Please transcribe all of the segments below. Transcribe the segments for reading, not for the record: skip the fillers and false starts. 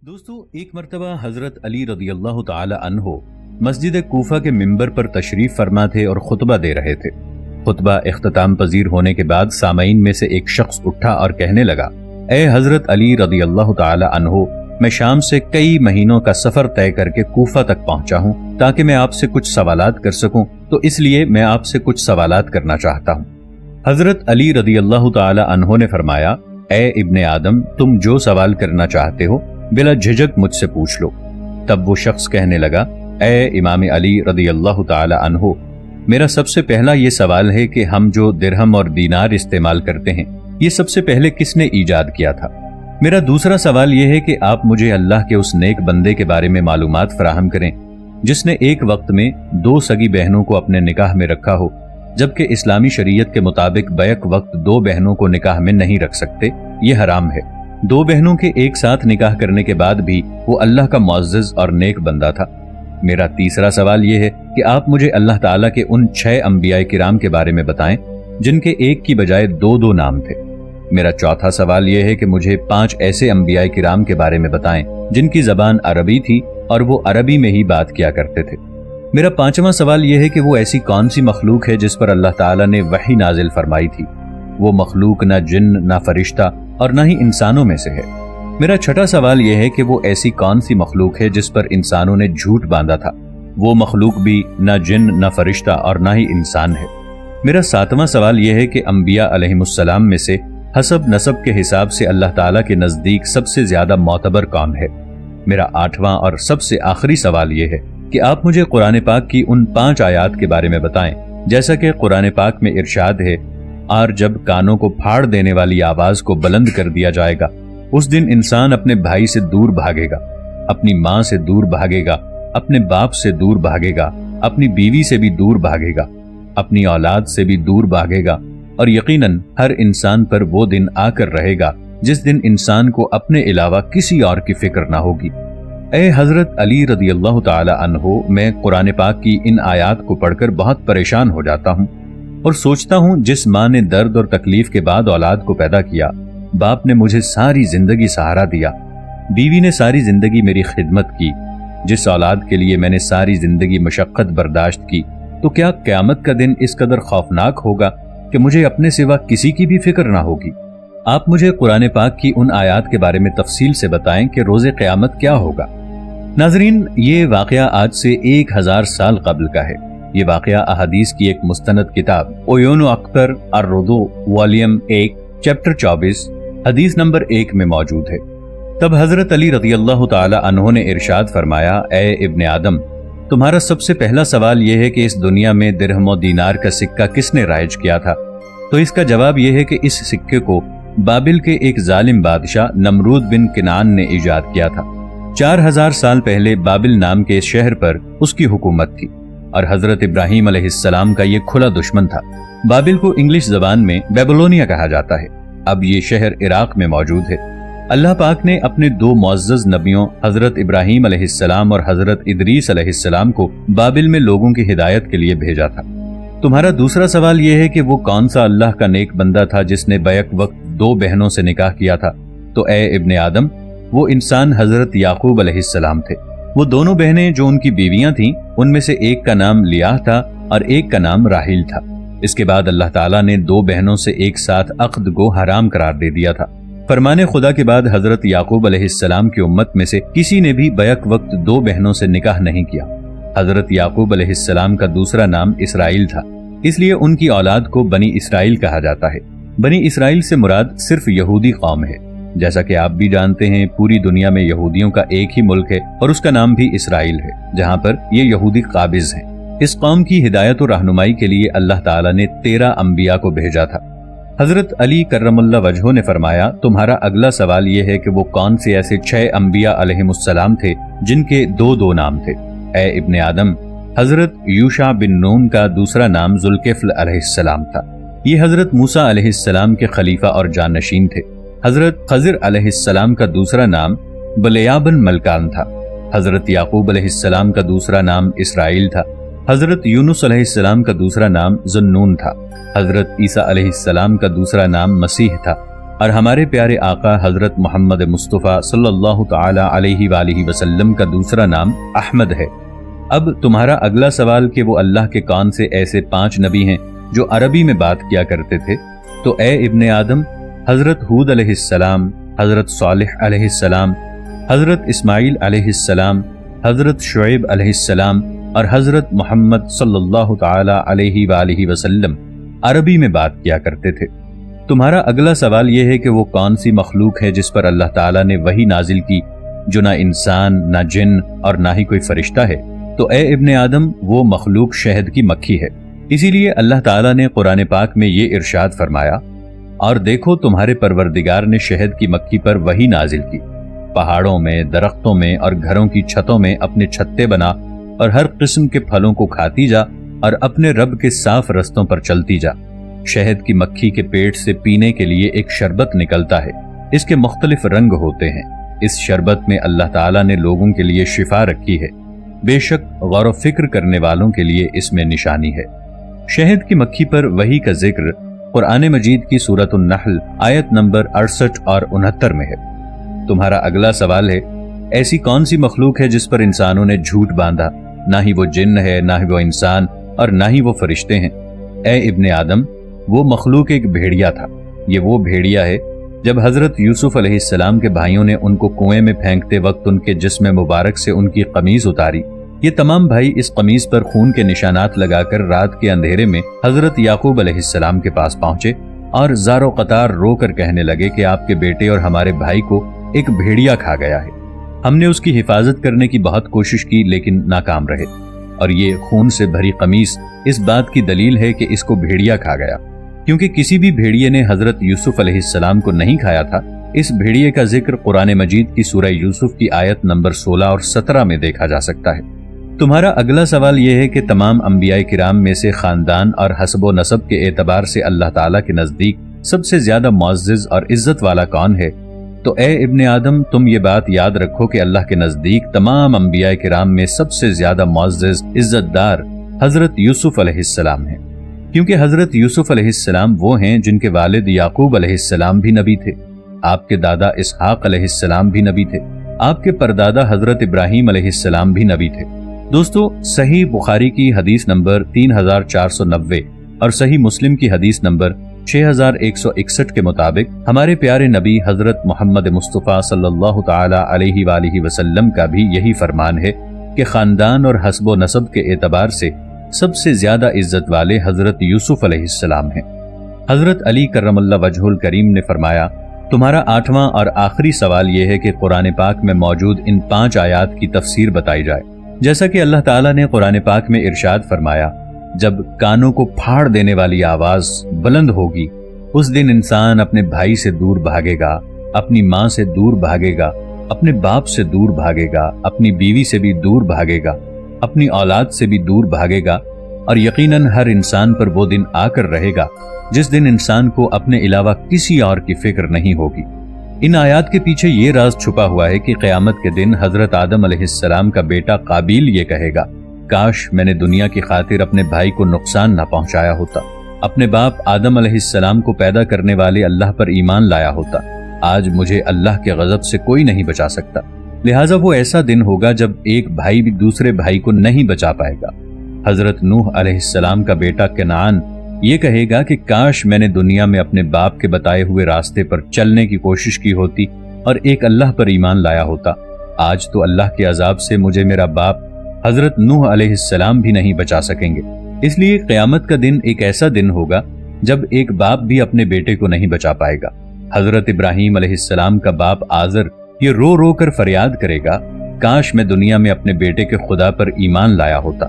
دوستو، ایک مرتبہ حضرت علی رضی اللہ تعالی عنہ مسجد کوفہ کے منبر پر تشریف فرما تھے اور خطبہ دے رہے تھے۔ خطبہ اختتام پذیر ہونے کے بعد سامعین میں سے ایک شخص اٹھا اور کہنے لگا، اے حضرت علی رضی اللہ تعالی عنہ، میں شام سے کئی مہینوں کا سفر طے کر کے کوفہ تک پہنچا ہوں تاکہ میں آپ سے کچھ سوالات کر سکوں، تو اس لیے میں آپ سے کچھ سوالات کرنا چاہتا ہوں۔ حضرت علی رضی اللہ تعالی عنہ نے فرمایا، اے ابن آدم، تم جو سوال کرنا چاہتے ہو بلا جھجک مجھ سے پوچھ لو۔ تب وہ شخص کہنے لگا، اے امام علی رضی اللہ تعالی عنہ، میرا سب سے پہلا یہ سوال ہے کہ ہم جو درہم اور دینار استعمال کرتے ہیں، یہ سب سے پہلے کس نے ایجاد کیا تھا؟ میرا دوسرا سوال یہ ہے کہ آپ مجھے اللہ کے اس نیک بندے کے بارے میں معلومات فراہم کریں جس نے ایک وقت میں 2 سگی بہنوں کو اپنے نکاح میں رکھا ہو، جبکہ اسلامی شریعت کے مطابق بیک وقت 2 بہنوں کو نکاح میں نہیں رکھ سکتے، یہ حرام ہے۔ 2 بہنوں کے ایک ساتھ نکاح کرنے کے بعد بھی وہ اللہ کا معزز اور نیک بندہ تھا۔ میرا تیسرا سوال یہ ہے کہ آپ مجھے اللہ تعالیٰ کے ان 6 انبیاء کرام کے بارے میں بتائیں جن کے ایک کی بجائے 2 نام تھے۔ میرا چوتھا سوال یہ ہے کہ مجھے 5 ایسے انبیاء کرام کے بارے میں بتائیں جن کی زبان عربی تھی اور وہ عربی میں ہی بات کیا کرتے تھے۔ میرا 5واں سوال یہ ہے کہ وہ ایسی کون سی مخلوق ہے جس پر اللہ تعالیٰ نے وحی نازل فرمائی تھی؟ وہ مخلوق نہ جن، نہ فرشتہ اور نہ ہی انسانوں میں سے ہے۔ میرا 6واں سوال یہ ہے کہ وہ ایسی کون سی مخلوق ہے جس پر انسانوں نے جھوٹ باندھا تھا؟ وہ مخلوق بھی نہ جن، نہ فرشتہ اور نہ ہی انسان ہے۔ میرا 7واں سوال یہ ہے کہ انبیاء علیہم السلام میں سے حسب نسب کے حساب سے اللہ تعالیٰ کے نزدیک سب سے زیادہ معتبر کون ہے؟ میرا 8واں اور سب سے آخری سوال یہ ہے کہ آپ مجھے قرآن پاک کی ان 5 آیات کے بارے میں بتائیں جیسا کہ قرآن پاک میں ارشاد ہے، اور جب کانوں کو پھاڑ دینے والی آواز کو بلند کر دیا جائے گا، اس دن انسان اپنے بھائی سے دور بھاگے گا، اپنی ماں سے دور بھاگے گا، اپنے باپ سے دور بھاگے گا، اپنی بیوی سے بھی دور بھاگے گا، اپنی اولاد سے بھی دور بھاگے گا، اور یقیناً ہر انسان پر وہ دن آ کر رہے گا جس دن انسان کو اپنے علاوہ کسی اور کی فکر نہ ہوگی۔ اے حضرت علی رضی اللہ تعالی عنہ، میں قرآن پاک کی ان آیات کو پڑھ کر بہت پریشان ہو جاتا ہوں اور سوچتا ہوں، جس ماں نے درد اور تکلیف کے بعد اولاد کو پیدا کیا، باپ نے مجھے ساری زندگی سہارا دیا، بیوی نے ساری زندگی میری خدمت کی، جس اولاد کے لیے میں نے ساری زندگی مشقت برداشت کی، تو کیا قیامت کا دن اس قدر خوفناک ہوگا کہ مجھے اپنے سوا کسی کی بھی فکر نہ ہوگی؟ آپ مجھے قرآن پاک کی ان آیات کے بارے میں تفصیل سے بتائیں کہ روز قیامت کیا ہوگا۔ ناظرین، یہ واقعہ آج سے 1000 سال قبل کا ہے۔ یہ واقعہ احادیث کی ایک مستند کتاب عیون اختر الرضو والیوم 1 چیپٹر 24 حدیث نمبر 1 میں موجود ہے۔ تب حضرت علی رضی اللہ تعالی عنہ نے ارشاد فرمایا، اے ابن آدم، تمہارا سب سے پہلا سوال یہ ہے کہ اس دنیا میں درہم و دینار کا سکہ کس نے رائج کیا تھا؟ تو اس کا جواب یہ ہے کہ اس سکے کو بابل کے ایک ظالم بادشاہ نمرود بن کنعان نے ایجاد کیا تھا۔ 4000 سال پہلے بابل نام کے اس شہر پر اس کی حکومت تھی اور حضرت ابراہیم علیہ السلام کا یہ کھلا دشمن تھا۔ بابل کو انگلش زبان میں بیبلونیا کہا جاتا ہے۔ اب یہ شہر عراق میں موجود ہے۔ اللہ پاک نے اپنے 2 معزز نبیوں حضرت ابراہیم علیہ السلام اور حضرت ادریس علیہ السلام کو بابل میں لوگوں کی ہدایت کے لیے بھیجا تھا۔ تمہارا دوسرا سوال یہ ہے کہ وہ کون سا اللہ کا نیک بندہ تھا جس نے بیک وقت 2 بہنوں سے نکاح کیا تھا؟ تو اے ابن آدم، وہ انسان حضرت یعقوب علیہ السلام تھے۔ وہ دونوں بہنیں جو ان کی بیویاں تھیں، ان میں سے ایک کا نام لیاہ تھا اور ایک کا نام راحیل تھا۔ اس کے بعد اللہ تعالیٰ نے 2 بہنوں سے ایک ساتھ عقد کو حرام قرار دے دیا تھا۔ فرمان خدا کے بعد حضرت یعقوب علیہ السلام کی امت میں سے کسی نے بھی بیک وقت 2 بہنوں سے نکاح نہیں کیا۔ حضرت یعقوب علیہ السلام کا دوسرا نام اسرائیل تھا، اس لیے ان کی اولاد کو بنی اسرائیل کہا جاتا ہے۔ بنی اسرائیل سے مراد صرف یہودی قوم ہے۔ جیسا کہ آپ بھی جانتے ہیں، پوری دنیا میں یہودیوں کا ایک ہی ملک ہے اور اس کا نام بھی اسرائیل ہے، جہاں پر یہ یہودی قابض ہیں۔ اس قوم کی ہدایت و رہنمائی کے لیے اللہ تعالیٰ نے 13 انبیاء کو بھیجا تھا۔ حضرت علی کرم اللہ وجہہ نے فرمایا، تمہارا اگلا سوال یہ ہے کہ وہ کون سے ایسے 6 انبیاء علیہم السلام تھے جن کے 2 نام تھے؟ اے ابن آدم، حضرت یوشع بن نون کا دوسرا نام ذوالکفل علیہ السلام تھا۔ یہ حضرت موسیٰ علیہ السلام کے خلیفہ اور جانشین تھے۔ حضرت خضر علیہ السلام کا دوسرا نام بلیا بن ملکان تھا۔ حضرت یعقوب علیہ السلام کا دوسرا نام اسرائیل تھا۔ حضرت یونس علیہ السلام کا دوسرا نام ذنون تھا۔ حضرت عیسیٰ علیہ السلام کا دوسرا نام مسیح تھا۔ اور ہمارے پیارے آقا حضرت محمد مصطفیٰ صلی اللہ تعالی علیہ وآلہ وسلم کا دوسرا نام احمد ہے۔ اب تمہارا اگلا سوال کہ وہ اللہ کے کون سے ایسے 5 نبی ہیں جو عربی میں بات کیا کرتے تھے، تو اے ابن آدم، حضرت ہود علیہ السلام، حضرت صالح علیہ السلام، حضرت اسماعیل علیہ السلام، حضرت شعیب علیہ السلام اور حضرت محمد صلی اللہ تعالی علیہ وآلہ وسلم عربی میں بات کیا کرتے تھے۔ تمہارا اگلا سوال یہ ہے کہ وہ کون سی مخلوق ہے جس پر اللہ تعالیٰ نے وحی نازل کی جو نہ انسان، نہ جن اور نہ ہی کوئی فرشتہ ہے، تو اے ابن آدم، وہ مخلوق شہد کی مکھی ہے۔ اسی لیے اللہ تعالیٰ نے قرآن پاک میں یہ ارشاد فرمایا، اور دیکھو تمہارے پروردگار نے شہد کی مکھی پر وحی نازل کی، پہاڑوں میں، درختوں میں اور گھروں کی چھتوں میں اپنے چھتے بنا اور ہر قسم کے پھلوں کو کھاتی جا اور اپنے رب کے صاف رستوں پر چلتی جا۔ شہد کی مکھی کے پیٹ سے پینے کے لیے ایک شربت نکلتا ہے، اس کے مختلف رنگ ہوتے ہیں۔ اس شربت میں اللہ تعالیٰ نے لوگوں کے لیے شفا رکھی ہے، بے شک غور و فکر کرنے والوں کے لیے اس میں نشانی ہے۔ شہد کی مکھی پر وحی کا ذکر قرآن مجید کی سورۃ النحل آیت نمبر 68 اور 69 میں ہے۔ تمہارا اگلا سوال ہے، ایسی کون سی مخلوق ہے جس پر انسانوں نے جھوٹ باندھا؟ نہ ہی وہ جن ہے، نہ ہی وہ انسان اور نہ ہی وہ فرشتے ہیں۔ اے ابن آدم، وہ مخلوق ایک بھیڑیا تھا۔ یہ وہ بھیڑیا ہے جب حضرت یوسف علیہ السلام کے بھائیوں نے ان کو کنویں میں پھینکتے وقت ان کے جسم مبارک سے ان کی قمیض اتاری، یہ تمام بھائی اس قمیض پر خون کے نشانات لگا کر رات کے اندھیرے میں حضرت یعقوب علیہ السلام کے پاس پہنچے اور زار و قطار رو کر کہنے لگے کہ آپ کے بیٹے اور ہمارے بھائی کو ایک بھیڑیا کھا گیا ہے۔ ہم نے اس کی حفاظت کرنے کی بہت کوشش کی لیکن ناکام رہے، اور یہ خون سے بھری قمیص اس بات کی دلیل ہے کہ اس کو بھیڑیا کھا گیا، کیونکہ کسی بھی بھیڑیے نے حضرت یوسف علیہ السلام کو نہیں کھایا تھا۔ اس بھیڑیے کا ذکر قرآن مجید کی سورہ یوسف کی آیت نمبر 16 اور 17 میں دیکھا جا سکتا ہے۔ تمہارا اگلا سوال یہ ہے کہ تمام انبیاء کرام میں سے خاندان اور حسب و نسب کے اعتبار سے اللہ تعالیٰ کے نزدیک سب سے زیادہ معزز اور عزت والا کون ہے؟ تو اے ابن آدم، تم یہ بات یاد رکھو کہ اللہ کے نزدیک تمام انبیاء کرام میں سب سے زیادہ معزز، عزت دار حضرت یوسف علیہ السلام ہیں، کیونکہ حضرت یوسف علیہ السلام وہ ہیں جن کے والد یعقوب علیہ السلام بھی نبی تھے، آپ کے دادا اسحاق علیہ السلام بھی نبی تھے، آپ کے پردادا حضرت ابراہیم علیہ السلام بھی نبی تھے۔ دوستو، صحیح بخاری کی حدیث نمبر 3490 اور صحیح مسلم کی حدیث نمبر 6161 کے مطابق ہمارے پیارے نبی حضرت محمد مصطفیٰ صلی اللہ تعالی علیہ وآلہ وسلم کا بھی یہی فرمان ہے کہ خاندان اور حسب و نسب کے اعتبار سے سب سے زیادہ عزت والے حضرت یوسف علیہ السلام ہیں۔ حضرت علی کرم اللہ وجہ الکریم نے فرمایا، تمہارا 8واں اور آخری سوال یہ ہے کہ قرآن پاک میں موجود ان 5 آیات کی تفسیر بتائی جائے۔ جیسا کہ اللہ تعالیٰ نے قرآن پاک میں ارشاد فرمایا، جب کانوں کو پھاڑ دینے والی آواز بلند ہوگی، اس دن انسان اپنے بھائی سے دور بھاگے گا، اپنی ماں سے دور بھاگے گا، اپنے باپ سے دور بھاگے گا، اپنی بیوی سے بھی دور بھاگے گا، اپنی اولاد سے بھی دور بھاگے گا، اور یقیناً ہر انسان پر وہ دن آ کر رہے گا جس دن انسان کو اپنے علاوہ کسی اور کی فکر نہیں ہوگی۔ ان آیات کے پیچھے یہ راز چھپا ہوا ہے کہ قیامت کے دن حضرت آدم علیہ السلام کا بیٹا قابیل یہ کہے گا، کاش میں نے دنیا کی خاطر اپنے بھائی کو نقصان نہ پہنچایا ہوتا، اپنے باپ آدم علیہ السلام کو پیدا کرنے والے اللہ پر ایمان لایا ہوتا، آج مجھے اللہ کے غضب سے کوئی نہیں بچا سکتا۔ لہٰذا وہ ایسا دن ہوگا جب ایک بھائی بھی دوسرے بھائی کو نہیں بچا پائے گا۔ حضرت نوح علیہ السلام کا بیٹا کنعان یہ کہے گا کہ کاش میں نے دنیا میں اپنے باپ کے بتائے ہوئے راستے پر چلنے کی کوشش کی ہوتی اور ایک اللہ پر ایمان لایا ہوتا، آج تو اللہ کے عذاب سے مجھے میرا باپ حضرت نوح علیہ السلام بھی نہیں بچا سکیں گے۔ اس لیے قیامت کا دن ایک ایسا دن ہوگا جب ایک باپ بھی اپنے بیٹے کو نہیں بچا پائے گا۔ حضرت ابراہیم علیہ السلام کا باپ آزر یہ رو رو کر فریاد کرے گا، کاش میں دنیا میں اپنے بیٹے کے خدا پر ایمان لایا ہوتا۔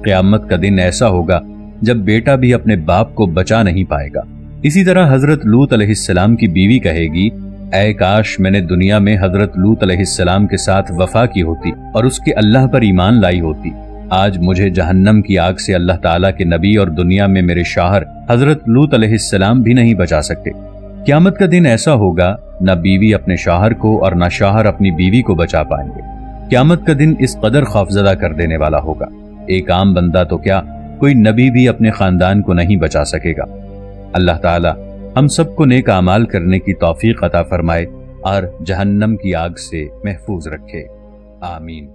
قیامت کا دن ایسا ہوگا جب بیٹا بھی اپنے باپ کو بچا نہیں پائے گا۔ اسی طرح حضرت لوط علیہ السلام کی بیوی کہے گی، اے کاش میں نے دنیا میں حضرت لوط علیہ السلام کے ساتھ وفا کی ہوتی اور اس کے اللہ پر ایمان لائی ہوتی، آج مجھے جہنم کی آگ سے اللہ تعالیٰ کے نبی اور دنیا میں میرے شوہر حضرت لوط علیہ السلام بھی نہیں بچا سکتے۔ قیامت کا دن ایسا ہوگا نہ بیوی اپنے شوہر کو اور نہ شوہر اپنی بیوی کو بچا پائیں گے۔ قیامت کا دن اس قدر خوفزدہ کر دینے والا ہوگا، ایک عام بندہ تو کیا، کوئی نبی بھی اپنے خاندان کو نہیں بچا سکے گا۔ اللہ تعالیٰ ہم سب کو نیک اعمال کرنے کی توفیق عطا فرمائے اور جہنم کی آگ سے محفوظ رکھے، آمین۔